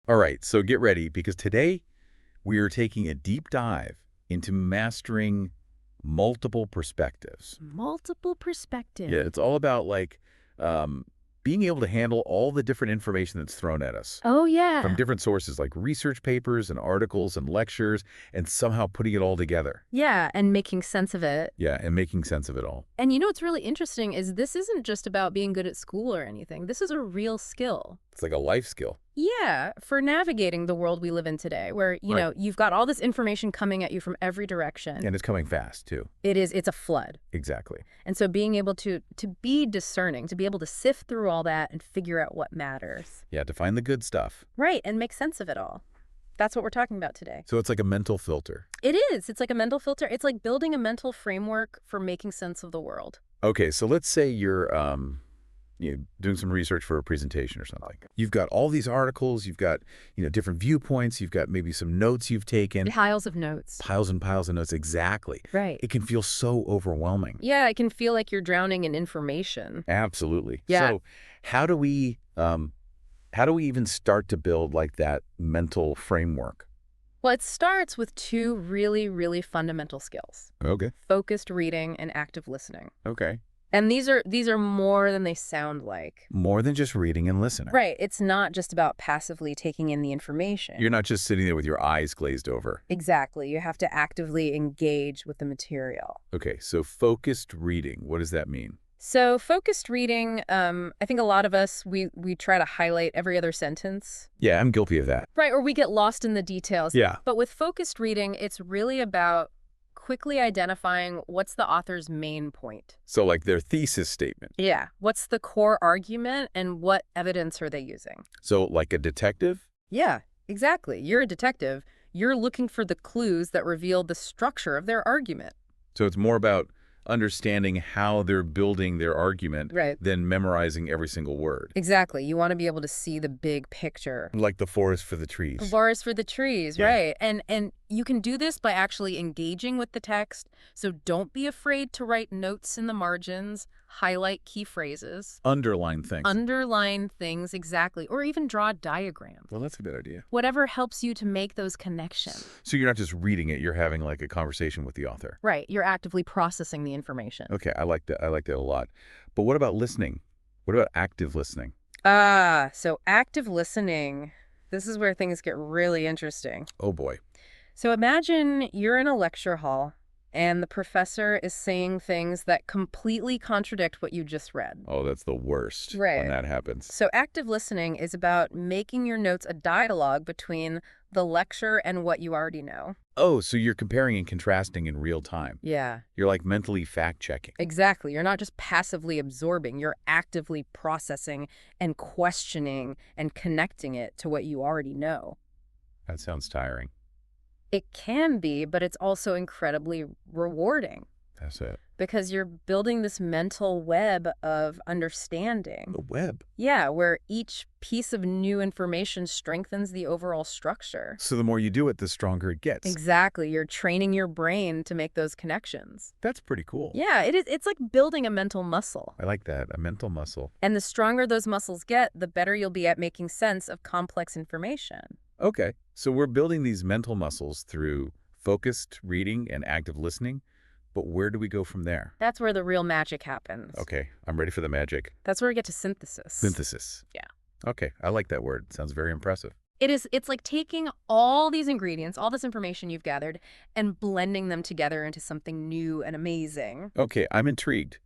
All right, so get ready because today we are taking a deep dive into mastering multiple perspectives. Multiple Yeah, perspectives. it's all about um, being able to handle all the different information that's thrown at us Oh, from yeah. different sources like research papers and articles and lectures and somehow putting it all together. Yeah, and making sense of it. Yeah, and making sense of it all. And you know what's really interesting is this isn't just about being good at school or anything. This is a real skill. It's like a life skill. Yeah, for navigating the world we live in today, where, Right. you've got all this information coming at you from every direction. And it's coming fast, too. It's a flood. Exactly. And so being able to be discerning, to be able to sift through all that and figure out what matters. Yeah, to find the good stuff. Right, and make sense of it all. That's what we're talking about today. So it's like a mental filter. It is. It's like a mental filter. It's like building a mental framework for making sense of the world. Okay, so let's say you're doing some research for a presentation or something. You've got all these articles, you've got different viewpoints, you've got maybe some notes you've taken. Piles of notes. Piles and piles of notes, exactly. Right. It can feel so overwhelming. Yeah, it can feel like you're drowning in information. Absolutely. Yeah. So how do we even start to build like that mental framework? Well, it starts with two really, really fundamental skills: Okay. focused reading and active listening. Okay. And these are more than they sound like. More than just reading and listening. Right. It's not just about passively taking in the information. You're not just sitting there with your eyes glazed over. Exactly. You have to actively engage with the material. Okay, so focused reading, what does that mean? So focused reading, I think a lot of us, we try to highlight every other sentence. Yeah, I'm guilty of that. Right, or we get lost in the details. Yeah. But with focused reading, it's really about quickly identifying what's the author's main point. So like their thesis statement. Yeah. What's the core argument and what evidence are they using? So like a detective? Yeah, exactly. You're a detective. You're looking for the clues that reveal the structure of their argument. So it's more about understanding how they're building their argument Right. than memorizing every single word. Exactly. You want to be able to see the big picture. Like the forest for the trees. The forest for the trees, Yeah. right. And you can do this by actually engaging with the text. So don't be afraid to write notes in the margins, highlight key phrases, Underline things. underline things, exactly, or even draw a diagram. Well, that's a good idea. Whatever helps you to make those connections. So you're not just reading it, you're having like a conversation with the author. Right. You're actively processing the information. Okay, I like that. I like that a lot. But what about listening? What about active listening? So active listening, this is where things get really interesting. Oh boy. So imagine you're in a lecture hall and the professor is saying things that completely contradict what you just read. Oh, that's the worst Right. when that happens. So active listening is about making your notes a dialogue between the lecture and what you already know. Oh, so you're comparing and contrasting in real time. Yeah, You're like mentally fact-checking. exactly. You're not just passively absorbing, you're actively processing and questioning and connecting it to what you already know. That sounds tiring. It can be, but it's also incredibly rewarding That's it. because you're building this mental web of understanding. The web. Yeah, where each piece of new information strengthens the overall structure. So the more you do it, the stronger it gets. Exactly. You're training your brain to make those connections. That's pretty cool. Yeah, it is. It's like building a mental muscle. I like that. A mental muscle. And the stronger those muscles get, the better you'll be at making sense of complex information. Okay. So we're building these mental muscles through focused reading and active listening. But where do we go from there? That's where the real magic happens. Okay. I'm ready for the magic. That's where we get to synthesis. Synthesis. Yeah. Okay. I like that word. Sounds very impressive. It's like taking all these ingredients, all this information you've gathered, and blending them together into something new and amazing. Okay. I'm intrigued.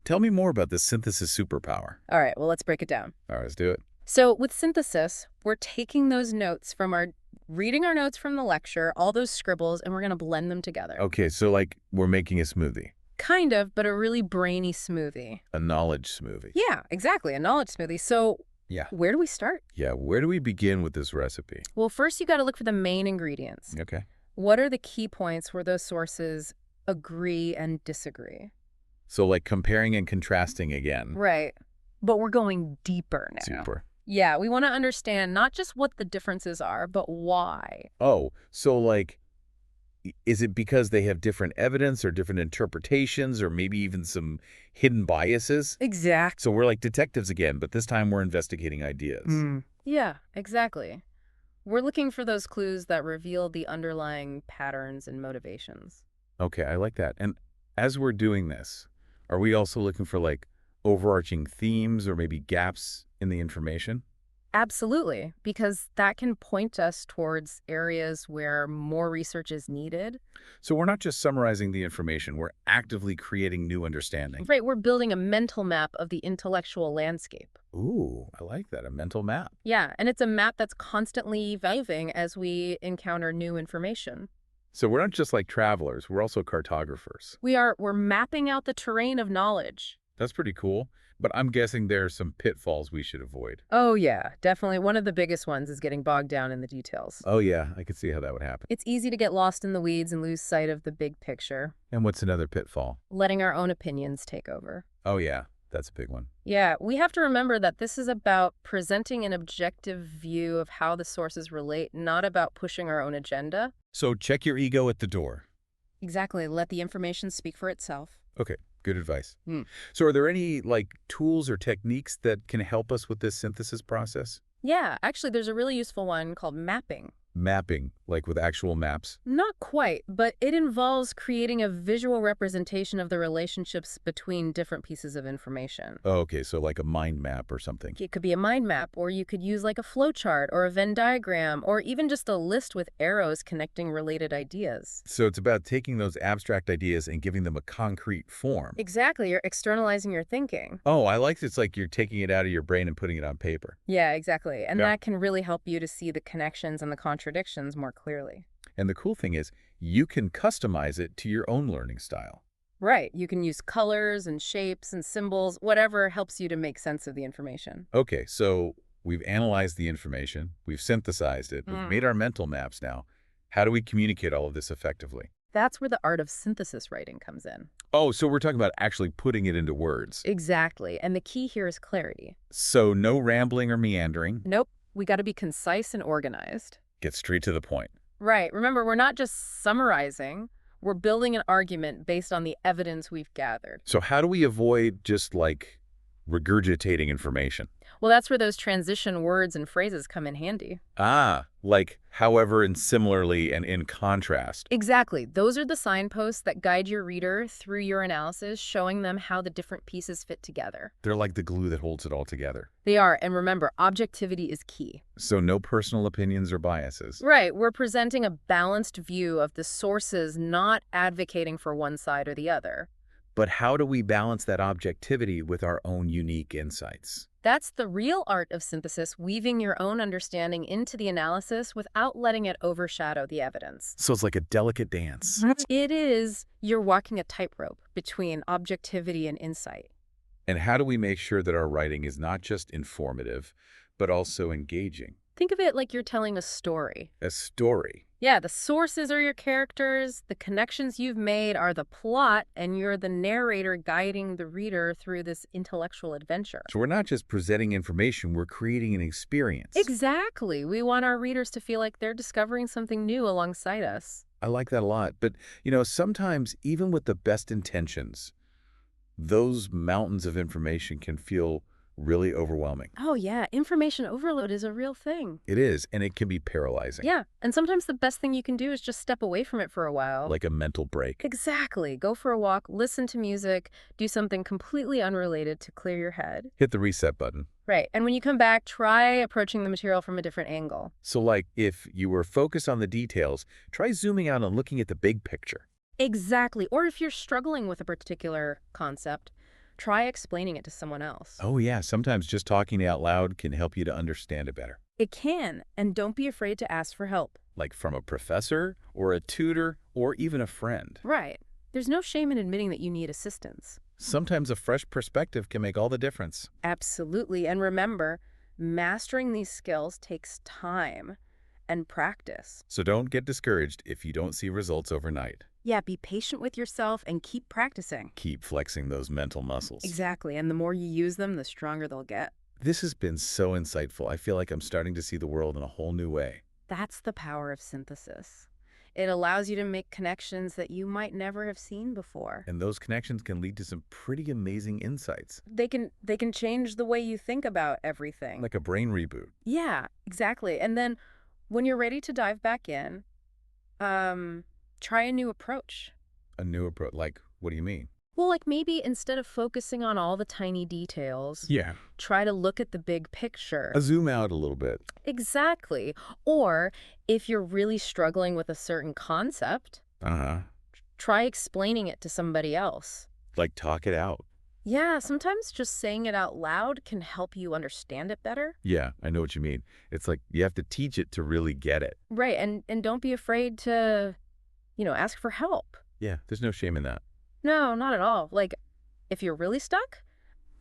Tell me more about this synthesis superpower. All right, well, let's break it down. All right, let's do it. So with synthesis, we're taking those notes from reading our notes from the lecture, all those scribbles, and we're going to blend them together. Okay. So like we're making a smoothie, Kind of, but a really brainy smoothie. a knowledge smoothie. Yeah, exactly, a knowledge smoothie. So Yeah. where do we start? Yeah. Where do we begin with this recipe? Well, first you got to look for the main ingredients. Okay. What are the key points where those sources agree and disagree? So like comparing and contrasting again. Right. But we're going deeper now. Super. Yeah, we want to understand not just what the differences are, but why. Oh, so like, is it because they have different evidence or different interpretations or maybe even some hidden biases? Exactly. So we're like detectives again, but this time we're investigating ideas. Yeah, exactly. We're looking for those clues that reveal the underlying patterns and motivations. Okay, I like that. And as we're doing this, are we also looking for like overarching themes or maybe gaps in the information? Absolutely, because that can point us towards areas where more research is needed. So we're not just summarizing the information, we're actively creating new understanding. Right, we're building a mental map of the intellectual landscape. Ooh, I like that, a mental map. Yeah, and it's a map that's constantly evolving as we encounter new information. So we're not just like travelers, we're also cartographers. We're mapping out the terrain of knowledge. That's pretty cool, but I'm guessing there are some pitfalls we should avoid. Oh yeah, definitely. One of the biggest ones is getting bogged down in the details. Oh yeah, I could see how that would happen. It's easy to get lost in the weeds and lose sight of the big picture, And what's another pitfall? letting our own opinions take over. Oh yeah, that's a big one. Yeah, we have to remember that this is about presenting an objective view of how the sources relate, not about pushing our own agenda. So check your ego at the door. Exactly. Let the information speak for itself. Okay, good advice. Hmm. So are there any like tools or techniques that can help us with this synthesis process? Yeah, actually, there's a really useful one called mapping. Mapping, like with actual maps. Not quite, but it involves creating a visual representation of the relationships between different pieces of information. Oh, okay, so like a mind map or something. It could be a mind map, or you could use like a flow chart or a Venn diagram, or even just a list with arrows connecting related ideas. So it's about taking those abstract ideas and giving them a concrete form. Exactly, you're externalizing your thinking. Oh, I like it's like you're taking it out of your brain and putting it on paper. Yeah, exactly. And Yeah. that can really help you to see the connections and the contradictions more clearly. And the cool thing is, you can customize it to your own learning style. Right, you can use colors and shapes and symbols, whatever helps you to make sense of the information. Okay, so we've analyzed the information, we've synthesized it, we've Mm. made our mental maps now. How do we communicate all of this effectively? That's where the art of synthesis writing comes in. Oh, so we're talking about actually putting it into words. Exactly, and the key here is clarity. So no rambling or meandering. Nope, we got to be concise and organized. Get straight to the point. Right, remember, we're not just summarizing, we're building an argument based on the evidence we've gathered. So how do we avoid just like regurgitating information? Well, that's where those transition words and phrases come in handy. Ah, like however and similarly and in contrast. Exactly. Those are the signposts that guide your reader through your analysis, showing them how the different pieces fit together. They're like the glue that holds it all together. They are, and remember, objectivity is key. So no personal opinions or biases. Right, we're presenting a balanced view of the sources, not advocating for one side or the other. But how do we balance that objectivity with our own unique insights? That's the real art of synthesis, weaving your own understanding into the analysis without letting it overshadow the evidence. So it's like a delicate dance. It is, you're walking a tightrope between objectivity and insight. And how do we make sure that our writing is not just informative, but also engaging? Think of it like you're telling a story. A story. Yeah, the sources are your characters, the connections you've made are the plot, and you're the narrator guiding the reader through this intellectual adventure. So we're not just presenting information, we're creating an experience. Exactly. We want our readers to feel like they're discovering something new alongside us. I like that a lot. But, sometimes even with the best intentions, those mountains of information can feel really overwhelming. Oh, yeah. Information overload is a real thing. It is, and it can be paralyzing. Yeah. And sometimes the best thing you can do is just step away from it for a while. Like a mental break. Exactly. Go for a walk, listen to music, do something completely unrelated to clear your head. Hit the reset button. Right. And when you come back, try approaching the material from a different angle. So like if you were focused on the details, try zooming out and looking at the big picture. Exactly. Or if you're struggling with a particular concept, try explaining it to someone else. Oh yeah, sometimes just talking out loud can help you to understand it better. It can, and don't be afraid to ask for help. Like from a professor or a tutor or even a friend. Right. There's no shame in admitting that you need assistance. Sometimes a fresh perspective can make all the difference. Absolutely. And remember, mastering these skills takes time and practice. So don't get discouraged if you don't see results overnight. Yeah, be patient with yourself and keep practicing. Keep flexing those mental muscles. Exactly. And the more you use them, the stronger they'll get. This has been so insightful. I feel like I'm starting to see the world in a whole new way. That's the power of synthesis. It allows you to make connections that you might never have seen before. And those connections can lead to some pretty amazing insights. They can change the way you think about everything. Like a brain reboot. Yeah, exactly. And then When you're ready to dive back in, try a new approach. A new approach. Like, what do you mean? Well, like maybe instead of focusing on all the tiny details, Yeah. try to look at the big picture. Zoom out a little bit. Exactly. Or if you're really struggling with a certain concept, Uh-huh. try explaining it to somebody else. Like, talk it out. Yeah, sometimes just saying it out loud can help you understand it better. Yeah, I know what you mean. It's like you have to teach it to really get it. Right, and don't be afraid to, ask for help. Yeah, there's no shame in that. No, not at all. Like, if you're really stuck,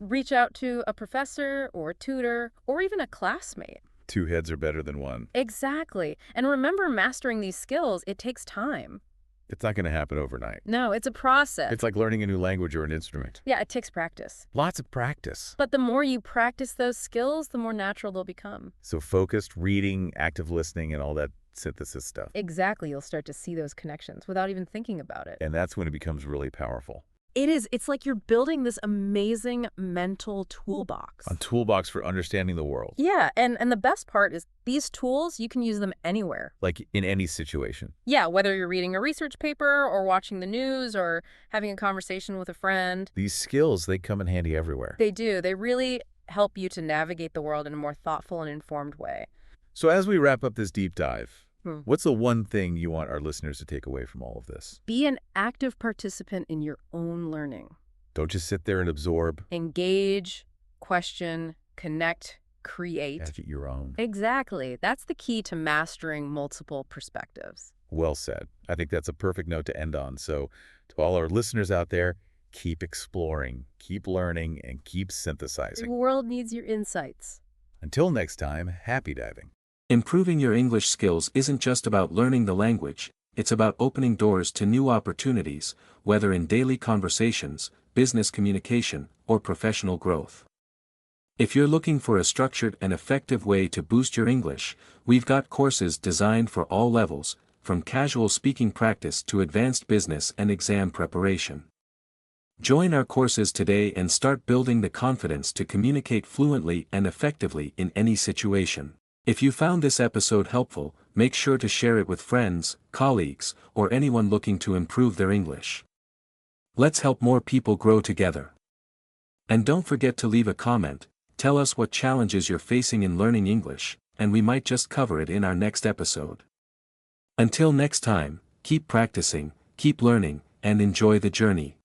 reach out to a professor or a tutor or even a classmate. Two heads are better than one. Exactly. And remember, mastering these skills, it takes time. It's not going to happen overnight. No, it's a process. It's like learning a new language or an instrument. Yeah, it takes practice. Lots of practice. But the more you practice those skills, the more natural they'll become. So focused reading, active listening, and all that synthesis stuff. Exactly. You'll start to see those connections without even thinking about it. And that's when it becomes really powerful. It is. It's like you're building this amazing mental toolbox. A toolbox for understanding the world. Yeah, and the best part is these tools, you can use them anywhere. Like in any situation. Yeah, whether you're reading a research paper or watching the news or having a conversation with a friend. These skills, they come in handy everywhere. They do. They really help you to navigate the world in a more thoughtful and informed way. So as we wrap up this deep dive, Hmm. what's the one thing you want our listeners to take away from all of this? Be an active participant in your own learning. Don't just sit there and absorb. Engage, question, connect, create. Make it your own. Exactly. That's the key to mastering multiple perspectives. Well said. I think that's a perfect note to end on. So to all our listeners out there, keep exploring, keep learning, and keep The synthesizing. world needs your insights. Until next time, happy diving. Improving your English skills isn't just about learning the language, it's about opening doors to new opportunities, whether in daily conversations, business communication, or professional growth. If you're looking for a structured and effective way to boost your English, we've got courses designed for all levels, from casual speaking practice to advanced business and exam preparation. Join our courses today and start building the confidence to communicate fluently and effectively in any situation. If you found this episode helpful, make sure to share it with friends, colleagues, or anyone looking to improve their English. Let's help more people grow together. And don't forget to leave a comment, tell us what challenges you're facing in learning English, and we might just cover it in our next episode. Until next time, keep practicing, keep learning, and enjoy the journey.